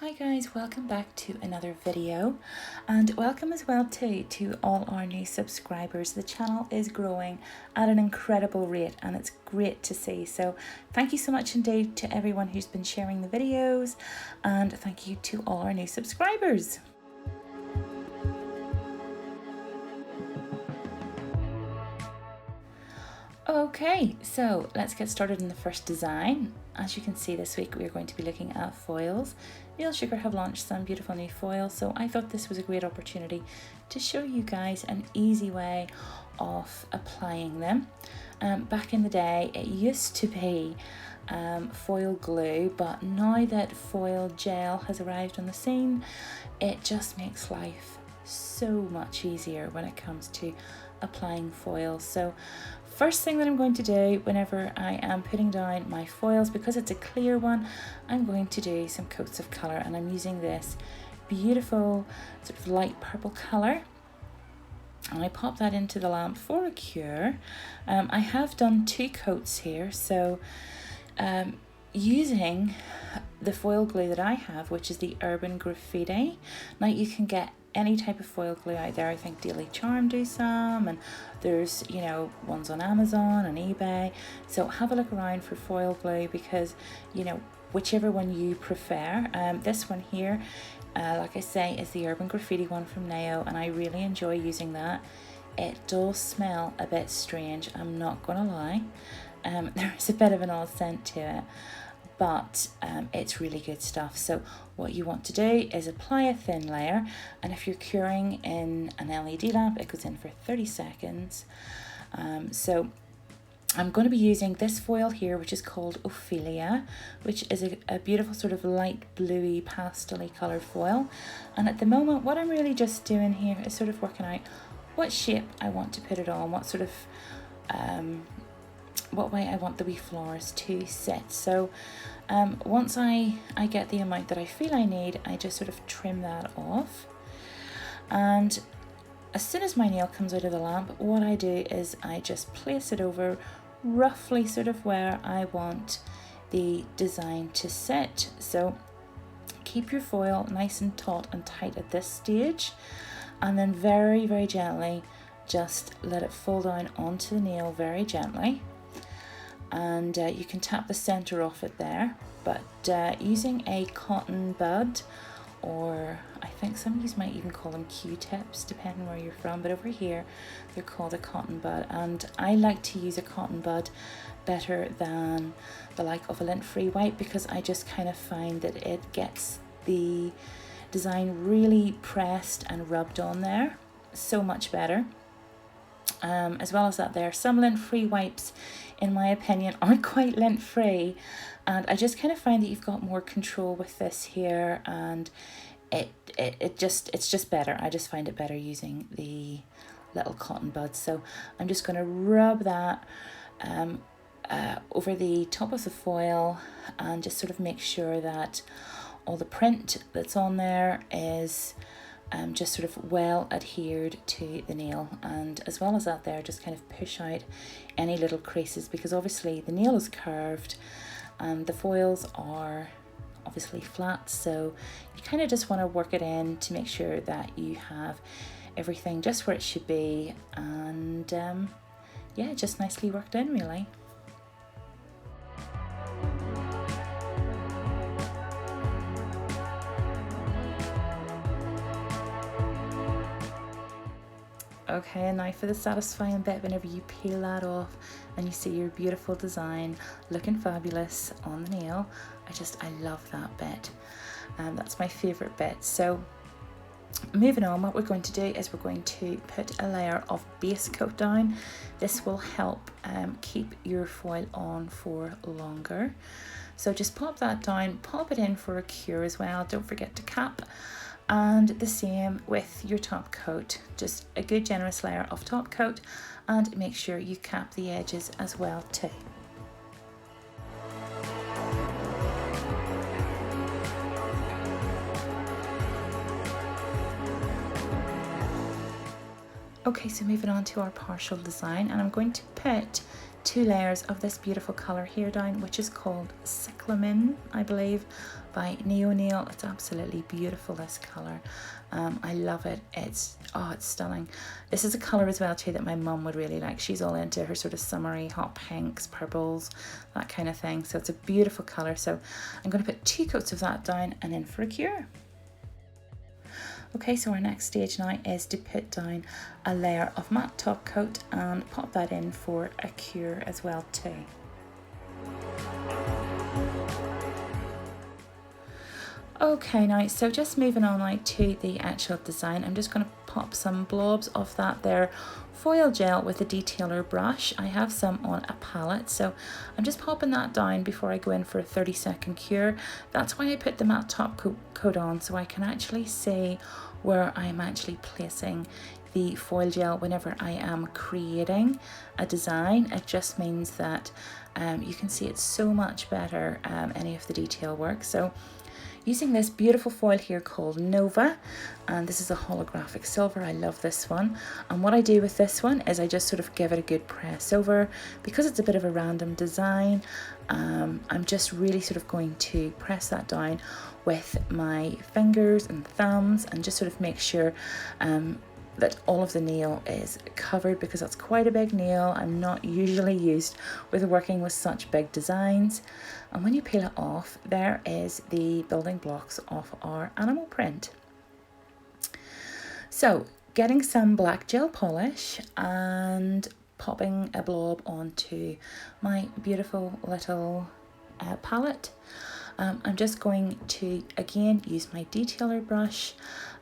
Hi guys, welcome back to another video, and welcome as well to all our new subscribers. The channel is growing at an incredible rate and it's great to see. So thank you so much indeed to everyone who's been sharing the videos, and thank you to all our new subscribers. Okay, so let's get started in the first design. As you can see, this week we are going to be looking at foils. Real Sugar have launched some beautiful new foils, so I thought this was a great opportunity to show you guys an easy way of applying them. Back in the day, it used to be foil glue, but now that foil gel has arrived on the scene, it just makes life so much easier when it comes to applying foils. So first thing that I'm going to do whenever I am putting down my foils, because it's a clear one, I'm going to do some coats of colour, and I'm using this beautiful sort of light purple colour, and I pop that into the lamp for a cure. I have done 2 coats here, so using the foil glue that I have, which is the Urban Graffiti. Now you can get any type of foil glue out there. I think Daily Charm do some, and there's, you know, ones on Amazon and eBay. So have a look around for foil glue, because, you know, whichever one you prefer. This one here, like I say, is the Urban Graffiti one from Neo, and I really enjoy using that. It does smell a bit strange, I'm not gonna lie. There's a bit of an odd scent to it, but it's really good stuff. So what you want to do is apply a thin layer, and if you're curing in an LED lamp, it goes in for 30 seconds. So I'm going to be using this foil here, which is called Ophelia, which is a beautiful sort of light bluey pastel-y coloured foil. And at the moment, what I'm really just doing here is sort of working out what shape I want to put it on, what sort of what way I want the wee flowers to sit. So once I get the amount that I feel I need, I just sort of trim that off. And as soon as my nail comes out of the lamp, what I do is I just place it over roughly sort of where I want the design to sit. So keep your foil nice and taut and tight at this stage, and then very, very gently just let it fall down onto the nail very gently. And you can tap the center off it there, but using a cotton bud, or I think some of you might even call them Q-tips depending where you're from, but over here they're called a cotton bud, and I like to use a cotton bud better than the like of a lint-free wipe, because I just kind of find that it gets the design really pressed and rubbed on there so much better. As well as that, there some lint-free wipes, in my opinion, aren't quite lint-free, and I just kind of find that you've got more control with this here, and it's just better. I just find it better using the little cotton buds. So I'm just going to rub that over the top of the foil, and just sort of make sure that all the print that's on there is just sort of well adhered to the nail. And as well as that, there just kind of push out any little creases, because obviously the nail is curved and the foils are obviously flat, so you kind of just want to work it in to make sure that you have everything just where it should be, and yeah, just nicely worked in really. Okay, and now for the satisfying bit, whenever you peel that off and you see your beautiful design looking fabulous on the nail. I love that bit. That's my favourite bit. So moving on, what we're going to do is we're going to put a layer of base coat down. This will help keep your foil on for longer. So just pop that down, pop it in for a cure as well. Don't forget to cap. And the same with your top coat, just a good generous layer of top coat, and make sure you cap the edges as well too. Okay, so moving on to our partial design, and I'm going to put 2 layers of this beautiful colour here down, which is called Cyclamen, I believe. by Neo Nail. It's absolutely beautiful, this colour. I love it. It's stunning. This is a colour as well too that my mum would really like. She's all into her sort of summery hot pinks, purples, that kind of thing. So it's a beautiful colour. So I'm going to put 2 coats of that down and in for a cure. Okay, so our next stage now is to put down a layer of matte top coat and pop that in for a cure as well too. Okay, now so just moving on now to the actual design, I'm just going to pop some blobs of that there foil gel with a detailer brush. I have some on a palette, so I'm just popping that down before I go in for a 30-second cure. That's why I put the matte top coat on, so I can actually see where I'm actually placing the foil gel whenever I am creating a design. It just means that you can see it so much better, any of the detail work. So using this beautiful foil here called Nova, and this is a holographic silver. I love this one. And what I do with this one is I just sort of give it a good press over. Because it's a bit of a random design, I'm just really sort of going to press that down with my fingers and thumbs and just sort of make sure that all of the nail is covered, because that's quite a big nail. I'm not usually used with working with such big designs. And when you peel it off, there is the building blocks of our animal print. So getting some black gel polish and popping a blob onto my beautiful little palette. I'm just going to again use my detailer brush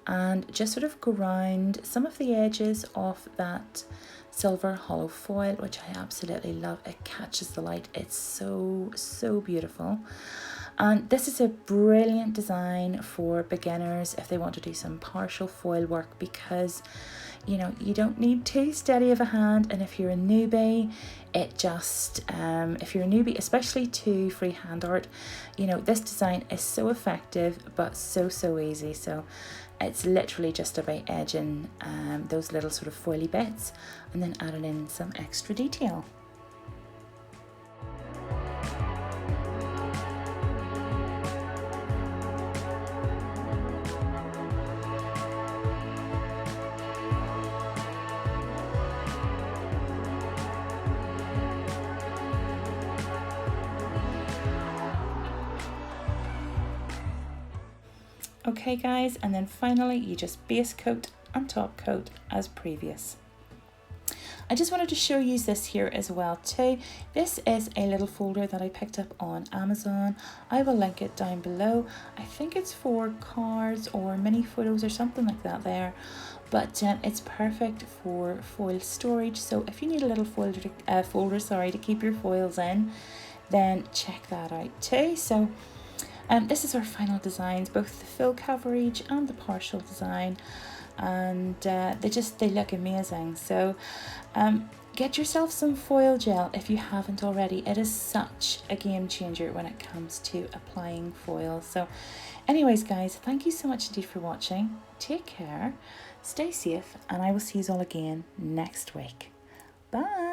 and just sort of go around some of the edges of that silver hollow foil, which I absolutely love. It catches the light. It's so beautiful. And this is a brilliant design for beginners if they want to do some partial foil work, because you know, you don't need too steady of a hand. And if you're a newbie, if you're a newbie, especially to freehand art, you know, this design is so effective, but so easy. So it's literally just about edging those little sort of foily bits and then adding in some extra detail. Okay guys, and then finally you just base coat and top coat as previous. I just wanted to show you this here as well too. This is a little folder that I picked up on Amazon. I will link it down below. I think it's for cards or mini photos or something like that there. But it's perfect for foil storage. So if you need a little folder to keep your foils in, then check that out too. So this is our final designs, both the full coverage and the partial design, and they look amazing. So get yourself some foil gel if you haven't already. It is such a game changer when it comes to applying foil. So anyways guys, thank you so much indeed for watching. Take care, stay safe, and I will see you all again next week. Bye.